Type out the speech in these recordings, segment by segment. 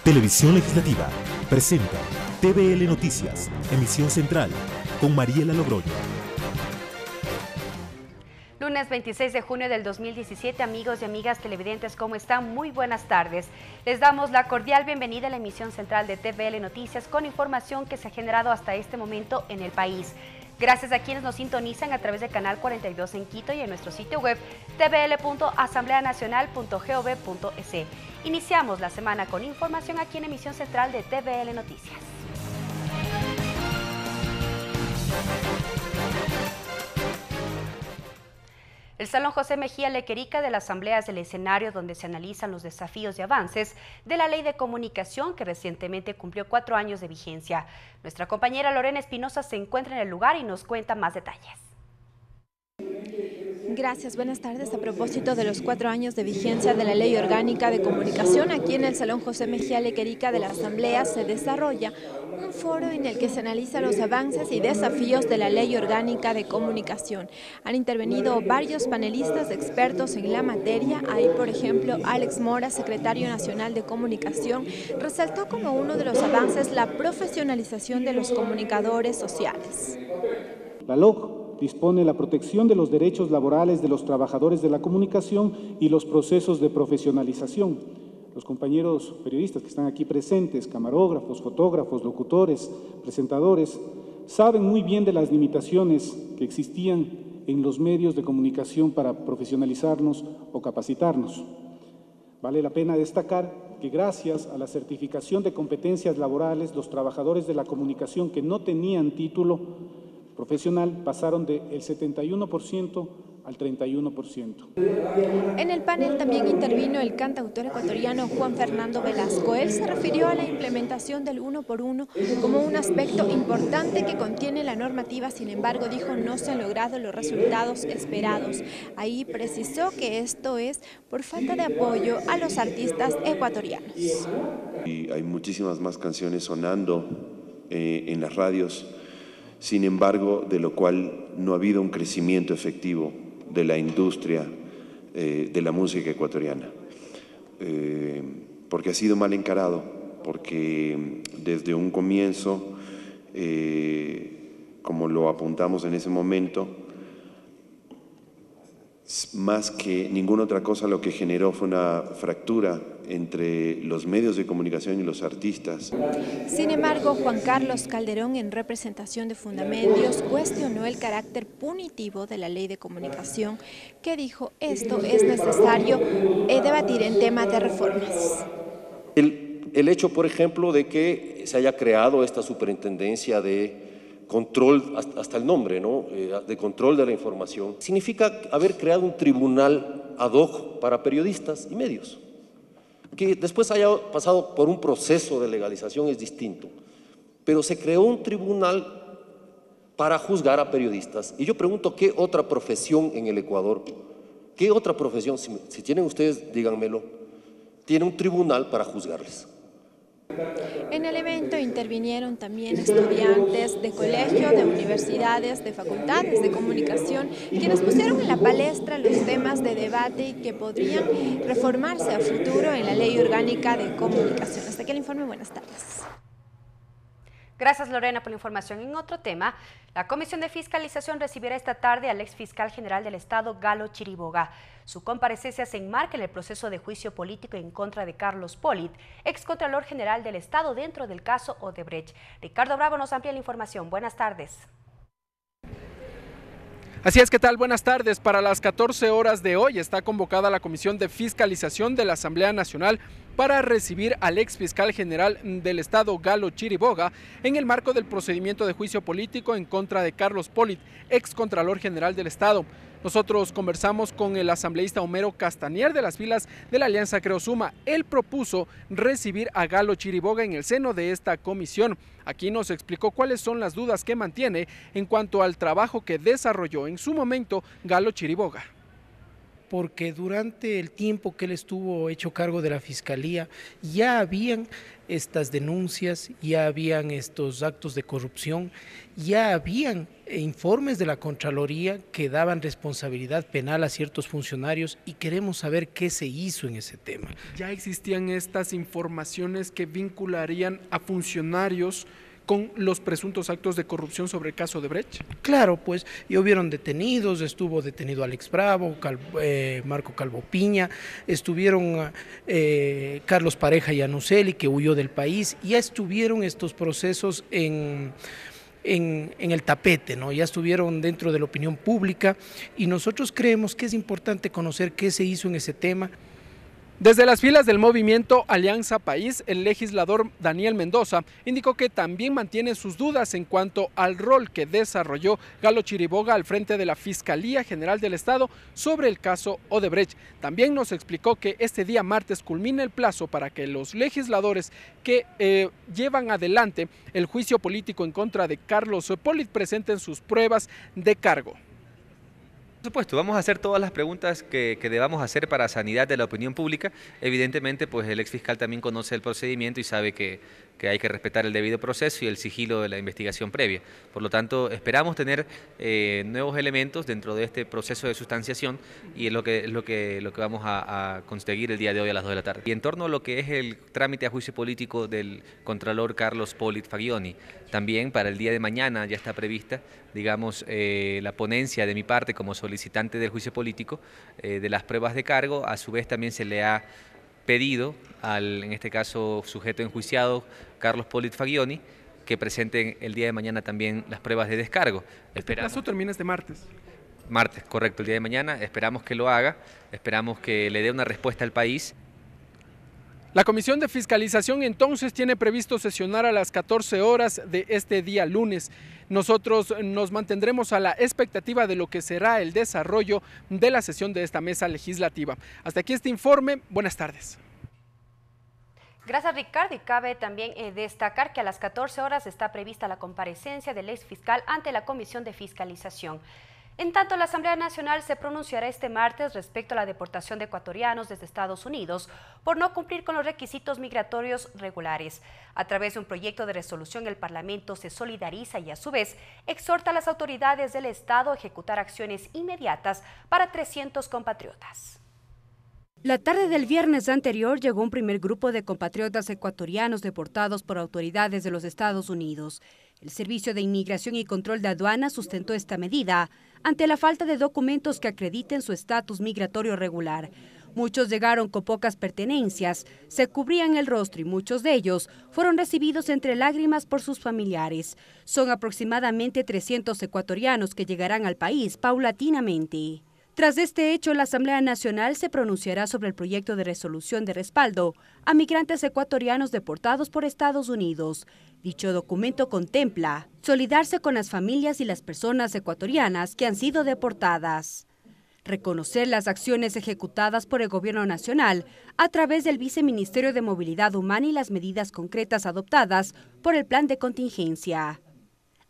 Televisión Legislativa presenta TVL Noticias, emisión central, con Mariela Logroño. Lunes 26 de junio del 2017, amigos y amigas televidentes, ¿cómo están? Muy buenas tardes. Les damos la cordial bienvenida a la emisión central de TVL Noticias con información que se ha generado hasta este momento en el país. Gracias a quienes nos sintonizan a través del canal 42 en Quito y en nuestro sitio web tvl.asambleanacional.gov.es. Iniciamos la semana con información aquí en emisión central de TVL Noticias. El Salón José Mejía Lequerica de la Asamblea es el escenario donde se analizan los desafíos y avances de la Ley de Comunicación que recientemente cumplió 4 años de vigencia. Nuestra compañera Lorena Espinosa se encuentra en el lugar y nos cuenta más detalles. Gracias, buenas tardes. A propósito de los 4 años de vigencia de la Ley Orgánica de Comunicación, aquí en el Salón José Mejía Lequerica de la Asamblea se desarrolla un foro en el que se analiza los avances y desafíos de la Ley Orgánica de Comunicación. Han intervenido varios panelistas expertos en la materia. Ahí, por ejemplo, Alex Mora, secretario nacional de Comunicación, resaltó como uno de los avances la profesionalización de los comunicadores sociales. La LOC dispone la protección de los derechos laborales de los trabajadores de la comunicación y los procesos de profesionalización. Los compañeros periodistas que están aquí presentes, camarógrafos, fotógrafos, locutores, presentadores, saben muy bien de las limitaciones que existían en los medios de comunicación para profesionalizarnos o capacitarnos. Vale la pena destacar que gracias a la certificación de competencias laborales, los trabajadores de la comunicación que no tenían título profesional pasaron del 71% al 31%. En el panel también intervino el cantautor ecuatoriano Juan Fernando Velasco. Él se refirió a la implementación del 1 por 1 como un aspecto importante que contiene la normativa, sin embargo, dijo, no se han logrado los resultados esperados. Ahí precisó que esto es por falta de apoyo a los artistas ecuatorianos. Y hay muchísimas más canciones sonando en las radios. Sin embargo, de lo cual no ha habido un crecimiento efectivo de la industria de la música ecuatoriana, porque ha sido mal encarado, porque desde un comienzo, como lo apuntamos en ese momento, más que ninguna otra cosa lo que generó fue una fractura entre los medios de comunicación y los artistas. Sin embargo, Juan Carlos Calderón, en representación de Fundamedios, cuestionó el carácter punitivo de la Ley de Comunicación, que dijo esto es necesario debatir en temas de reformas. El hecho, por ejemplo, de que se haya creado esta superintendencia de control, hasta el nombre, ¿no? De control de la información, significa haber creado un tribunal ad hoc para periodistas y medios. Que después haya pasado por un proceso de legalización es distinto, pero se creó un tribunal para juzgar a periodistas. Y yo pregunto, ¿qué otra profesión en el Ecuador, qué otra profesión, si tienen ustedes, díganmelo, tiene un tribunal para juzgarles? En el evento intervinieron también estudiantes de colegio, de universidades, de facultades de comunicación, quienes pusieron en la palestra los temas de debate y que podrían reformarse a futuro en la Ley Orgánica de Comunicación. Hasta aquí el informe, buenas tardes. Gracias, Lorena, por la información. En otro tema, la Comisión de Fiscalización recibirá esta tarde al ex fiscal general del Estado, Galo Chiriboga. Su comparecencia se enmarca en el proceso de juicio político en contra de Carlos Polit, ex contralor general del Estado dentro del caso Odebrecht. Ricardo Bravo nos amplía la información. Buenas tardes. Así es, ¿qué tal? Buenas tardes. Para las 14 horas de hoy está convocada la Comisión de Fiscalización de la Asamblea Nacional para recibir al ex fiscal general del Estado, Galo Chiriboga, en el marco del procedimiento de juicio político en contra de Carlos Polit, ex contralor general del Estado. Nosotros conversamos con el asambleísta Homero Castanier de las filas de la Alianza Creo Suma. Él propuso recibir a Galo Chiriboga en el seno de esta comisión. Aquí nos explicó cuáles son las dudas que mantiene en cuanto al trabajo que desarrolló en su momento Galo Chiriboga. porque durante el tiempo que él estuvo hecho cargo de la Fiscalía ya habían estas denuncias, ya habían estos actos de corrupción, ya habían informes de la Contraloría que daban responsabilidad penal a ciertos funcionarios y queremos saber qué se hizo en ese tema. ¿Ya existían estas informaciones que vincularían a funcionarios con los presuntos actos de corrupción sobre el caso Odebrecht? Claro, pues, y hubieron detenidos, estuvo detenido Alex Bravo, Marco Calvo Piña, estuvieron Carlos Pareja Yanuseli, que huyó del país, ya estuvieron estos procesos en el tapete, ¿no? Ya estuvieron dentro de la opinión pública y nosotros creemos que es importante conocer qué se hizo en ese tema. Desde las filas del movimiento Alianza País, el legislador Daniel Mendoza indicó que también mantiene sus dudas en cuanto al rol que desarrolló Galo Chiriboga al frente de la Fiscalía General del Estado sobre el caso Odebrecht. También nos explicó que este día martes culmina el plazo para que los legisladores que llevan adelante el juicio político en contra de Carlos Polit presenten sus pruebas de cargo. Por supuesto, vamos a hacer todas las preguntas que debamos hacer para sanidad de la opinión pública. Evidentemente, pues el exfiscal también conoce el procedimiento y sabe que hay que respetar el debido proceso y el sigilo de la investigación previa. Por lo tanto, esperamos tener nuevos elementos dentro de este proceso de sustanciación y es lo que vamos a conseguir el día de hoy a las 2 de la tarde. Y en torno a lo que es el trámite a juicio político del contralor Carlos Polit Fagioni, también para el día de mañana ya está prevista, digamos, la ponencia de mi parte como solicitante del juicio político de las pruebas de cargo. A su vez también se le ha pedido al, en este caso, sujeto enjuiciado, Carlos Polit Fagioni, que presenten el día de mañana también las pruebas de descargo. ¿El plazo termina este martes? Martes, correcto, el día de mañana. Esperamos que lo haga, esperamos que le dé una respuesta al país. La Comisión de Fiscalización entonces tiene previsto sesionar a las 14 horas de este día lunes. Nosotros nos mantendremos a la expectativa de lo que será el desarrollo de la sesión de esta mesa legislativa. Hasta aquí este informe. Buenas tardes. Gracias, Ricardo. Y cabe también destacar que a las 14 horas está prevista la comparecencia del exfiscal ante la Comisión de Fiscalización. En tanto, la Asamblea Nacional se pronunciará este martes respecto a la deportación de ecuatorianos desde Estados Unidos por no cumplir con los requisitos migratorios regulares. A través de un proyecto de resolución, el Parlamento se solidariza y a su vez exhorta a las autoridades del Estado a ejecutar acciones inmediatas para 300 compatriotas. La tarde del viernes anterior llegó un primer grupo de compatriotas ecuatorianos deportados por autoridades de los Estados Unidos. El Servicio de Inmigración y Control de Aduanas sustentó esta medida ante la falta de documentos que acrediten su estatus migratorio regular. Muchos llegaron con pocas pertenencias, se cubrían el rostro y muchos de ellos fueron recibidos entre lágrimas por sus familiares. Son aproximadamente 300 ecuatorianos que llegarán al país paulatinamente. Tras este hecho, la Asamblea Nacional se pronunciará sobre el proyecto de resolución de respaldo a migrantes ecuatorianos deportados por Estados Unidos. Dicho documento contempla solidarse con las familias y las personas ecuatorianas que han sido deportadas, reconocer las acciones ejecutadas por el Gobierno Nacional a través del Viceministerio de Movilidad Humana y las medidas concretas adoptadas por el Plan de Contingencia.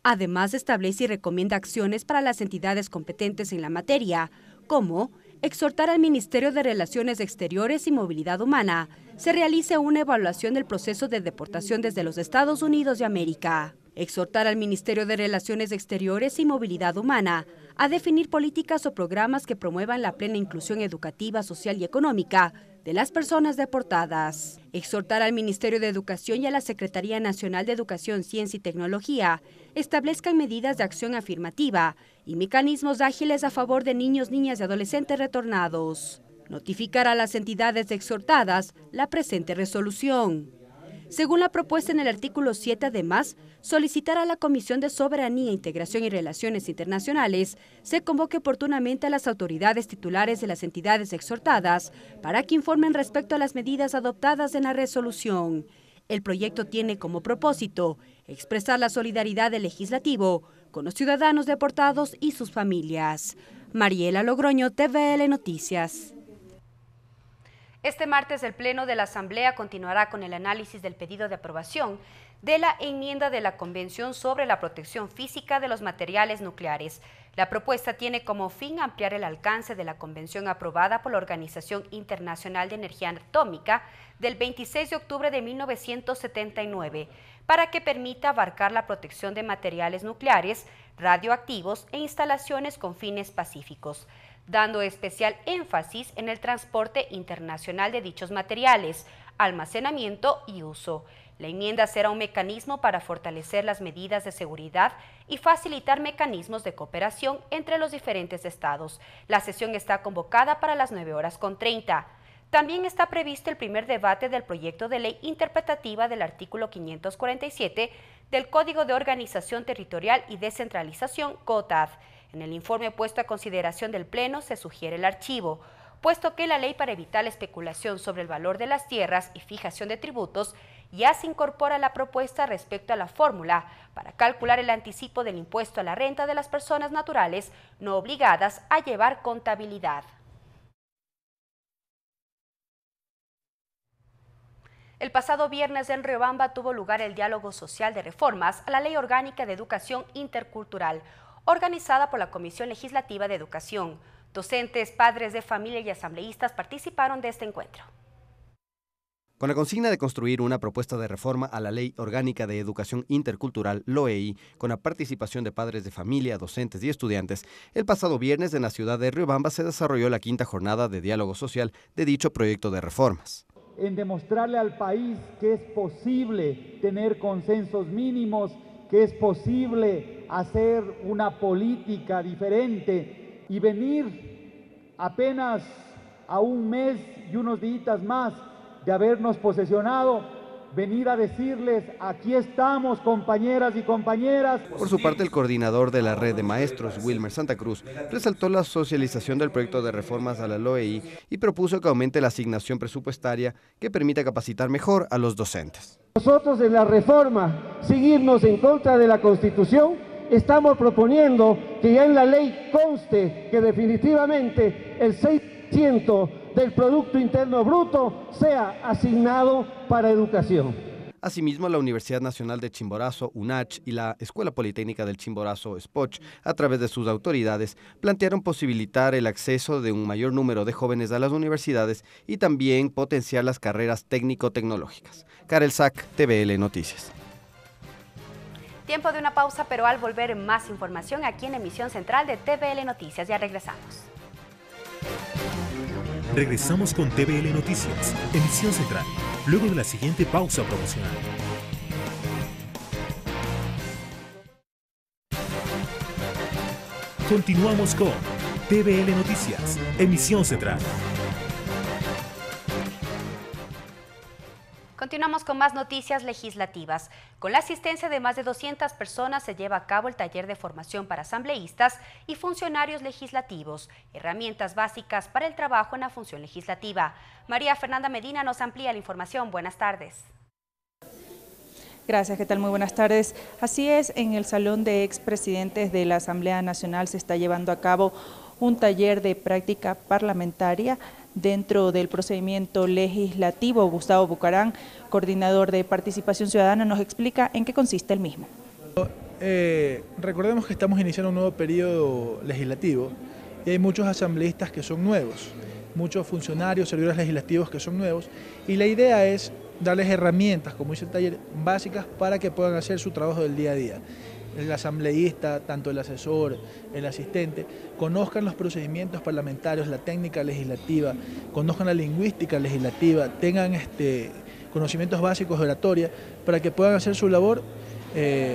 Además, establece y recomienda acciones para las entidades competentes en la materia, como exhortar al Ministerio de Relaciones Exteriores y Movilidad Humana se realice una evaluación del proceso de deportación desde los Estados Unidos de América. Exhortar al Ministerio de Relaciones Exteriores y Movilidad Humana a definir políticas o programas que promuevan la plena inclusión educativa, social y económica de las personas deportadas. Exhortar al Ministerio de Educación y a la Secretaría Nacional de Educación, Ciencia y Tecnología establezcan medidas de acción afirmativa y mecanismos ágiles a favor de niños, niñas y adolescentes retornados. Notificar a las entidades exhortadas la presente resolución. Según la propuesta en el artículo 7, además, solicitar a la Comisión de Soberanía, Integración y Relaciones Internacionales se convoque oportunamente a las autoridades titulares de las entidades exhortadas para que informen respecto a las medidas adoptadas en la resolución. El proyecto tiene como propósito expresar la solidaridad del legislativo con los ciudadanos deportados y sus familias. Mariela Logroño, TVL Noticias. Este martes el Pleno de la Asamblea continuará con el análisis del pedido de aprobación de la enmienda de la Convención sobre la protección física de los materiales nucleares. La propuesta tiene como fin ampliar el alcance de la convención aprobada por la Organización Internacional de Energía Atómica del 26 de octubre de 1979 para que permita abarcar la protección de materiales nucleares, radioactivos e instalaciones con fines pacíficos, dando especial énfasis en el transporte internacional de dichos materiales, almacenamiento y uso. La enmienda será un mecanismo para fortalecer las medidas de seguridad y facilitar mecanismos de cooperación entre los diferentes estados. La sesión está convocada para las 9:30. También está previsto el primer debate del proyecto de ley interpretativa del artículo 547 del Código de Organización Territorial y Descentralización, COTAD. En el informe puesto a consideración del Pleno se sugiere el archivo, puesto que la ley para evitar la especulación sobre el valor de las tierras y fijación de tributos ya se incorpora la propuesta respecto a la fórmula para calcular el anticipo del impuesto a la renta de las personas naturales no obligadas a llevar contabilidad. El pasado viernes en Riobamba tuvo lugar el diálogo social de reformas a la Ley Orgánica de Educación Intercultural, organizada por la Comisión Legislativa de Educación. Docentes, padres de familia y asambleístas participaron de este encuentro. Con la consigna de construir una propuesta de reforma a la Ley Orgánica de Educación Intercultural, LOEI, con la participación de padres de familia, docentes y estudiantes, el pasado viernes en la ciudad de Riobamba se desarrolló la 5ª jornada de diálogo social de dicho proyecto de reformas. En demostrarle al país que es posible tener consensos mínimos, que es posible hacer una política diferente y venir apenas a un mes y unos días más de habernos posesionado, venir a decirles, aquí estamos, compañeras y compañeras. Por su parte, el coordinador de la red de maestros, Wilmer Santa Cruz, resaltó la socialización del proyecto de reformas a la LOEI y propuso que aumente la asignación presupuestaria que permita capacitar mejor a los docentes. Nosotros en la reforma, seguirnos en contra de la Constitución, estamos proponiendo que ya en la ley conste que definitivamente el 6% del Producto Interno Bruto sea asignado para educación. Asimismo, la Universidad Nacional de Chimborazo, UNACH, y la Escuela Politécnica del Chimborazo, SPOCH, a través de sus autoridades, plantearon posibilitar el acceso de un mayor número de jóvenes a las universidades y también potenciar las carreras técnico-tecnológicas. Karel Sack, TVL Noticias. Tiempo de una pausa, pero al volver más información aquí en Emisión Central de TVL Noticias. Ya regresamos. Regresamos con TVL Noticias, Emisión Central, luego de la siguiente pausa promocional. Continuamos con TVL Noticias, Emisión Central. Continuamos con más noticias legislativas. Con la asistencia de más de 200 personas se lleva a cabo el taller de formación para asambleístas y funcionarios legislativos, herramientas básicas para el trabajo en la función legislativa. María Fernanda Medina nos amplía la información. Buenas tardes. Gracias, ¿qué tal? Muy buenas tardes. Así es, en el Salón de Expresidentes de la Asamblea Nacional se está llevando a cabo un taller de práctica parlamentaria dentro del procedimiento legislativo. Gustavo Bucarán, coordinador de Participación Ciudadana, nos explica en qué consiste el mismo. Recordemos que estamos iniciando un nuevo periodo legislativo y hay muchos asambleístas que son nuevos, muchos funcionarios, servidores legislativos que son nuevos, y la idea es darles herramientas, como dice el taller, básicas para que puedan hacer su trabajo del día a día. El asambleísta, tanto el asesor, el asistente, conozcan los procedimientos parlamentarios, la técnica legislativa, conozcan la lingüística legislativa, tengan conocimientos básicos de oratoria para que puedan hacer su labor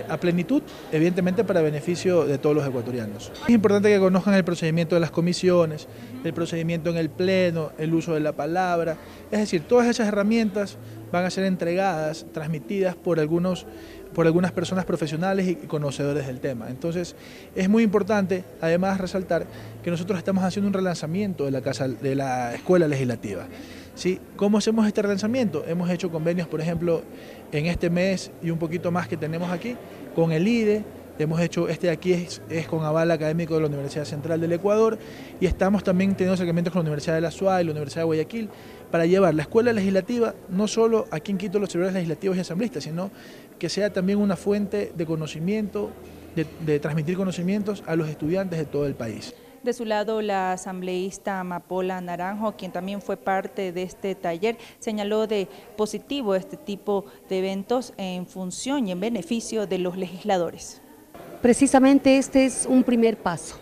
a plenitud, evidentemente para beneficio de todos los ecuatorianos. Es importante que conozcan el procedimiento de las comisiones, el procedimiento en el pleno, el uso de la palabra, es decir, todas esas herramientas van a ser entregadas, transmitidas por algunas personas profesionales y conocedores del tema. Entonces, es muy importante, además, resaltar que nosotros estamos haciendo un relanzamiento de la Escuela Legislativa. ¿Sí? ¿Cómo hacemos este relanzamiento? Hemos hecho convenios, por ejemplo, en este mes y un poquito más que tenemos aquí, con el IDE, Hemos hecho, este de aquí es con aval académico de la Universidad Central del Ecuador y estamos también teniendo acercamientos con la Universidad de la SUA y la Universidad de Guayaquil para llevar la escuela legislativa, no solo aquí en Quito los servidores legislativos y asambleístas, sino que sea también una fuente de conocimiento, de transmitir conocimientos a los estudiantes de todo el país. De su lado, la asambleísta Amapola Naranjo, quien también fue parte de este taller, señaló de positivo este tipo de eventos en función y en beneficio de los legisladores. Precisamente este es un primer paso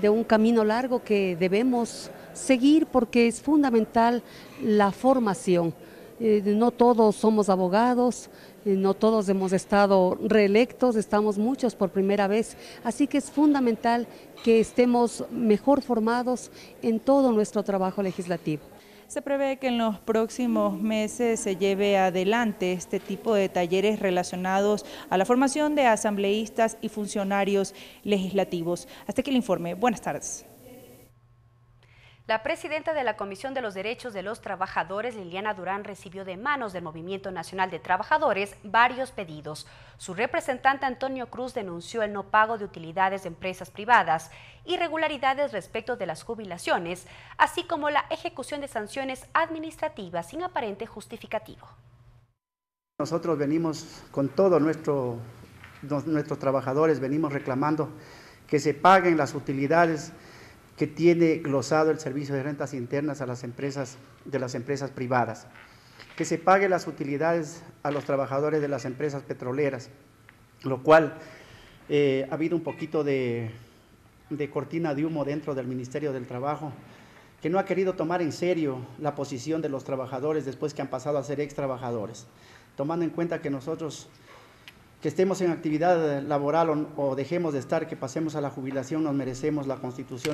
de un camino largo que debemos seguir porque es fundamental la formación. No todos somos abogados, no todos hemos estado reelectos, estamos muchos por primera vez, así que es fundamental que estemos mejor formados en todo nuestro trabajo legislativo. Se prevé que en los próximos meses se lleve adelante este tipo de talleres relacionados a la formación de asambleístas y funcionarios legislativos. Hasta aquí el informe. Buenas tardes. La presidenta de la Comisión de los Derechos de los Trabajadores, Liliana Durán, recibió de manos del Movimiento Nacional de Trabajadores varios pedidos. Su representante Antonio Cruz denunció el no pago de utilidades de empresas privadas, irregularidades respecto de las jubilaciones, así como la ejecución de sanciones administrativas sin aparente justificativo. Nosotros venimos con todos nuestros trabajadores, venimos reclamando que se paguen las utilidades que tiene glosado el servicio de rentas internas a las empresas privadas, que se pague las utilidades a los trabajadores de las empresas petroleras, lo cual ha habido un poquito de cortina de humo dentro del Ministerio del Trabajo, que no ha querido tomar en serio la posición de los trabajadores después que han pasado a ser ex trabajadores, tomando en cuenta que nosotros que estemos en actividad laboral o dejemos de estar, que pasemos a la jubilación, nos merecemos la Constitución.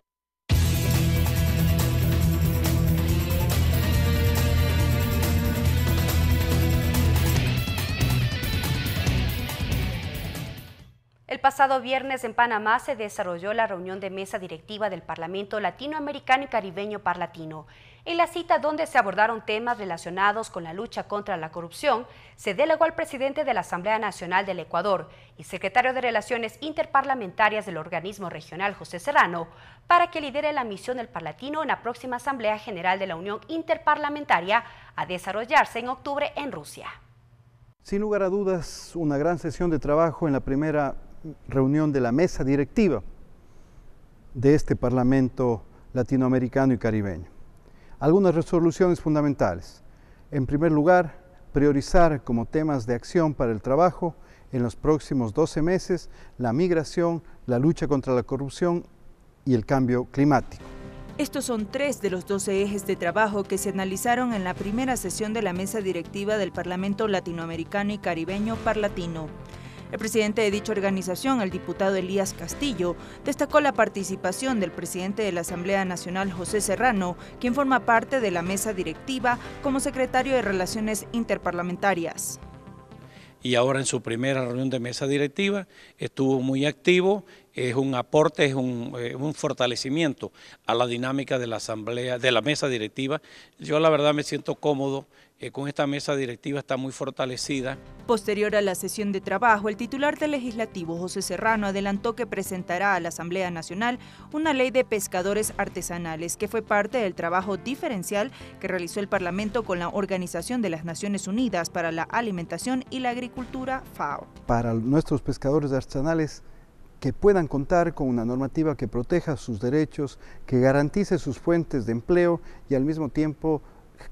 El pasado viernes en Panamá se desarrolló la reunión de mesa directiva del Parlamento Latinoamericano y Caribeño Parlatino. En la cita, donde se abordaron temas relacionados con la lucha contra la corrupción, se delegó al presidente de la Asamblea Nacional del Ecuador y secretario de Relaciones Interparlamentarias del organismo regional, José Serrano, para que lidere la misión del Parlatino en la próxima Asamblea General de la Unión Interparlamentaria a desarrollarse en octubre en Rusia. Sin lugar a dudas, una gran sesión de trabajo en la primera reunión de la mesa directiva de este Parlamento Latinoamericano y Caribeño. Algunas resoluciones fundamentales. En primer lugar, priorizar como temas de acción para el trabajo en los próximos 12 meses la migración, la lucha contra la corrupción y el cambio climático. Estos son 3 de los 12 ejes de trabajo que se analizaron en la primera sesión de la mesa directiva del Parlamento Latinoamericano y Caribeño Parlatino. El presidente de dicha organización, el diputado Elías Castillo, destacó la participación del presidente de la Asamblea Nacional, José Serrano, quien forma parte de la mesa directiva como secretario de Relaciones Interparlamentarias. Y ahora en su primera reunión de mesa directiva estuvo muy activo, es un aporte, es un fortalecimiento a la dinámica de la asamblea, de la mesa directiva. Yo la verdad me siento cómodo con esta mesa directiva, está muy fortalecida. Posterior a la sesión de trabajo, el titular del Legislativo, José Serrano, adelantó que presentará a la Asamblea Nacional una ley de pescadores artesanales, que fue parte del trabajo diferencial que realizó el Parlamento con la Organización de las Naciones Unidas para la Alimentación y la Agricultura, FAO. Para nuestros pescadores artesanales, que puedan contar con una normativa que proteja sus derechos, que garantice sus fuentes de empleo y al mismo tiempo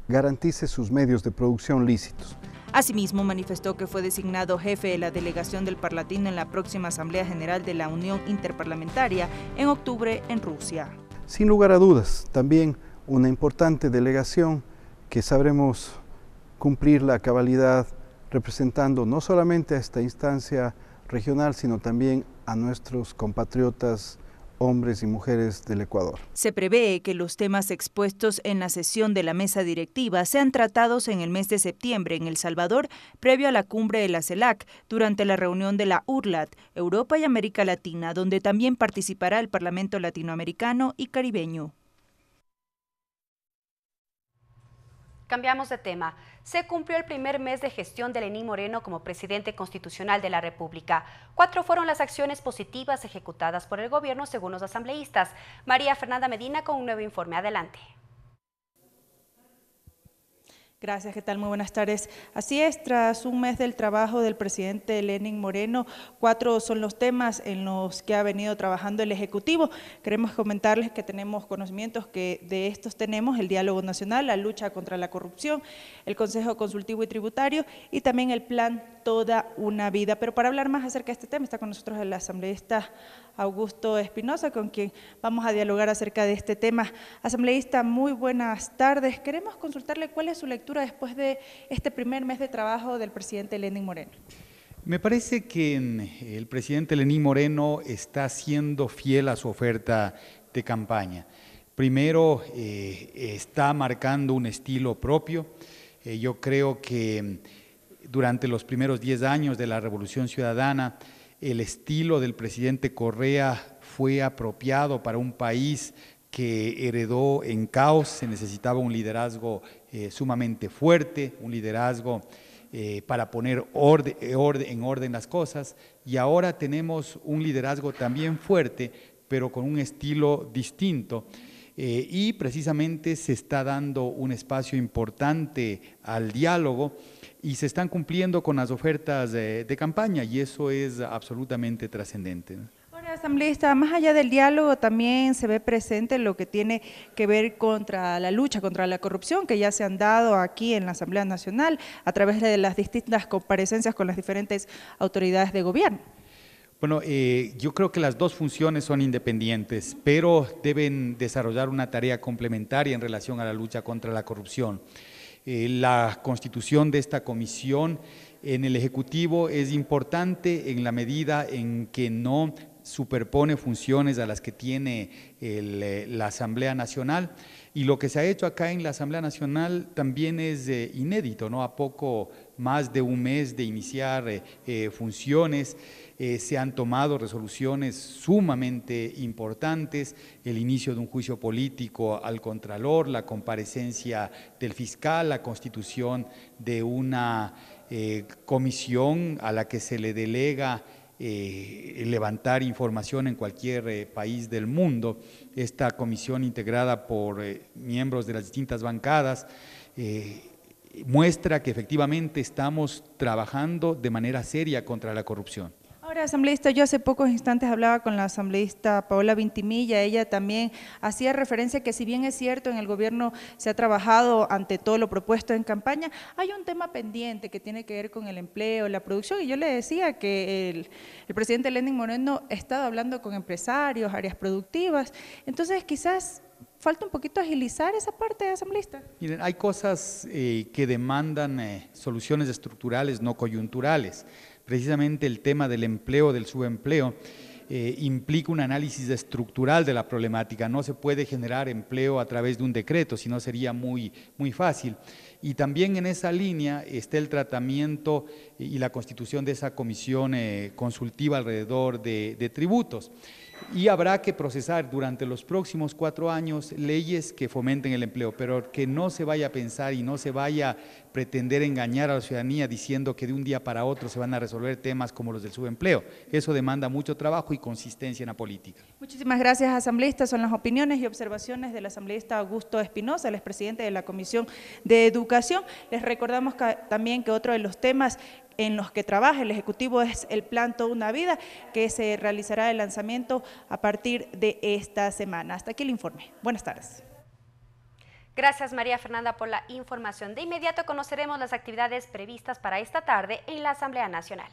garantice sus medios de producción lícitos. Asimismo, manifestó que fue designado jefe de la delegación del Parlatino en la próxima Asamblea General de la Unión Interparlamentaria en octubre en Rusia. Sin lugar a dudas, también una importante delegación que sabremos cumplir la cabalidad representando no solamente a esta instancia regional, sino también a nuestros compatriotas hombres y mujeres del Ecuador. Se prevé que los temas expuestos en la sesión de la mesa directiva sean tratados en el mes de septiembre en El Salvador, previo a la cumbre de la CELAC, durante la reunión de la URLAT, Europa y América Latina, donde también participará el Parlamento Latinoamericano y Caribeño. Cambiamos de tema. Se cumplió el primer mes de gestión de Lenín Moreno como presidente constitucional de la República. 4 fueron las acciones positivas ejecutadas por el gobierno según los asambleístas. María Fernanda Medina con un nuevo informe. Adelante. Gracias, ¿qué tal? Muy buenas tardes. Así es, tras un mes del trabajo del presidente Lenín Moreno, 4 son los temas en los que ha venido trabajando el Ejecutivo. Queremos comentarles que tenemos conocimientos que de estos tenemos el diálogo nacional, la lucha contra la corrupción, el Consejo Consultivo y Tributario y también el plan Toda una Vida. Pero para hablar más acerca de este tema está con nosotros el asambleísta Augusto Espinosa, con quien vamos a dialogar acerca de este tema. Asambleísta, muy buenas tardes. Queremos consultarle cuál es su lectura después de este primer mes de trabajo del presidente Lenín Moreno. Me parece que el presidente Lenín Moreno está siendo fiel a su oferta de campaña. Primero, está marcando un estilo propio. Yo creo que durante los primeros 10 años de la Revolución Ciudadana, el estilo del presidente Correa fue apropiado para un país que heredó en caos. Se necesitaba un liderazgo sumamente fuerte, un liderazgo para poner en orden las cosas, y ahora tenemos un liderazgo también fuerte, pero con un estilo distinto. Y precisamente se está dando un espacio importante al diálogo y se están cumpliendo con las ofertas de campaña, y eso es absolutamente trascendente, ¿no? Ahora, asambleísta, más allá del diálogo también se ve presente lo que tiene que ver contra la lucha contra la corrupción, que ya se han dado aquí en la Asamblea Nacional a través de las distintas comparecencias con las diferentes autoridades de gobierno. Bueno, yo creo que las dos funciones son independientes, pero deben desarrollar una tarea complementaria en relación a la lucha contra la corrupción. La constitución de esta comisión en el Ejecutivo es importante en la medida en que no superpone funciones a las que tiene la Asamblea Nacional, y lo que se ha hecho acá en la Asamblea Nacional también es inédito, ¿no? A poco más de un mes de iniciar funciones, se han tomado resoluciones sumamente importantes: el inicio de un juicio político al Contralor, la comparecencia del fiscal, la constitución de una comisión a la que se le delega levantar información en cualquier país del mundo. Esta comisión, integrada por miembros de las distintas bancadas, muestra que efectivamente estamos trabajando de manera seria contra la corrupción. Ahora, asambleísta, yo hace pocos instantes hablaba con la asambleísta Paola Vintimilla. Ella también hacía referencia que, si bien es cierto en el gobierno se ha trabajado ante todo lo propuesto en campaña, hay un tema pendiente que tiene que ver con el empleo, la producción, y yo le decía que el presidente Lenín Moreno ha estado hablando con empresarios, áreas productivas, entonces quizás falta un poquito agilizar esa parte, asambleísta. Miren, hay cosas que demandan soluciones estructurales, no coyunturales. Precisamente el tema del empleo, del subempleo, implica un análisis estructural de la problemática. No se puede generar empleo a través de un decreto, sino sería muy fácil. Y también en esa línea está el tratamiento y la constitución de esa comisión consultiva alrededor de tributos. Y habrá que procesar durante los próximos 4 años leyes que fomenten el empleo, pero que no se vaya a pensar y no se vaya a pretender engañar a la ciudadanía diciendo que de un día para otro se van a resolver temas como los del subempleo. Eso demanda mucho trabajo y consistencia en la política. Muchísimas gracias, asambleísta. Son las opiniones y observaciones del asambleísta Augusto Espinosa, el expresidente de la Comisión de Educación. Les recordamos también que otro de los temas en los que trabaja el Ejecutivo es el plan Toda una Vida, que se realizará el lanzamiento a partir de esta semana. Hasta aquí el informe. Buenas tardes. Gracias, María Fernanda, por la información. De inmediato conoceremos las actividades previstas para esta tarde en la Asamblea Nacional.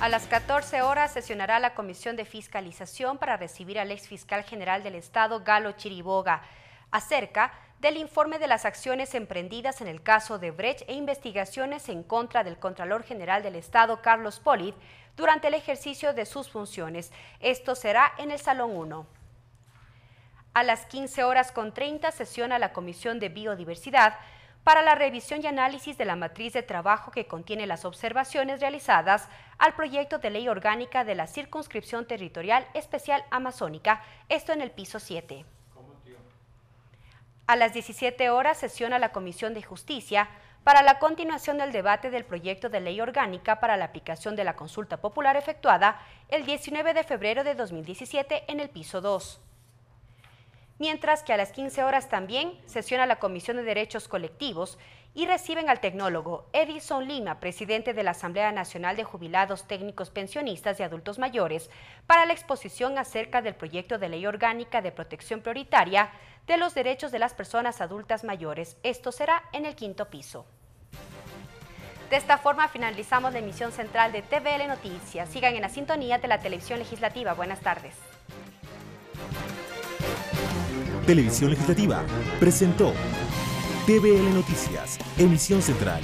A las 14 horas sesionará la Comisión de Fiscalización para recibir al exfiscal general del Estado, Galo Chiriboga, acerca del informe de las acciones emprendidas en el caso de Brecht e investigaciones en contra del Contralor General del Estado, Carlos Polid, durante el ejercicio de sus funciones. Esto será en el Salón 1. A las 15 horas con 30 sesiona la Comisión de Biodiversidad para la revisión y análisis de la matriz de trabajo que contiene las observaciones realizadas al proyecto de ley orgánica de la Circunscripción Territorial Especial Amazónica, esto en el piso 7. A las 17 horas sesiona la Comisión de Justicia para la continuación del debate del proyecto de ley orgánica para la aplicación de la consulta popular efectuada el 19 de febrero de 2017 en el piso 2. Mientras que a las 15 horas también sesiona la Comisión de Derechos Colectivos y reciben al tecnólogo Edison Lima, presidente de la Asamblea Nacional de Jubilados Técnicos Pensionistas y Adultos Mayores, para la exposición acerca del proyecto de ley orgánica de protección prioritaria de los derechos de las personas adultas mayores. Esto será en el 5º piso. De esta forma finalizamos la emisión central de TVL Noticias. Sigan en la sintonía de la televisión legislativa. Buenas tardes. Televisión Legislativa presentó TVL Noticias, emisión central.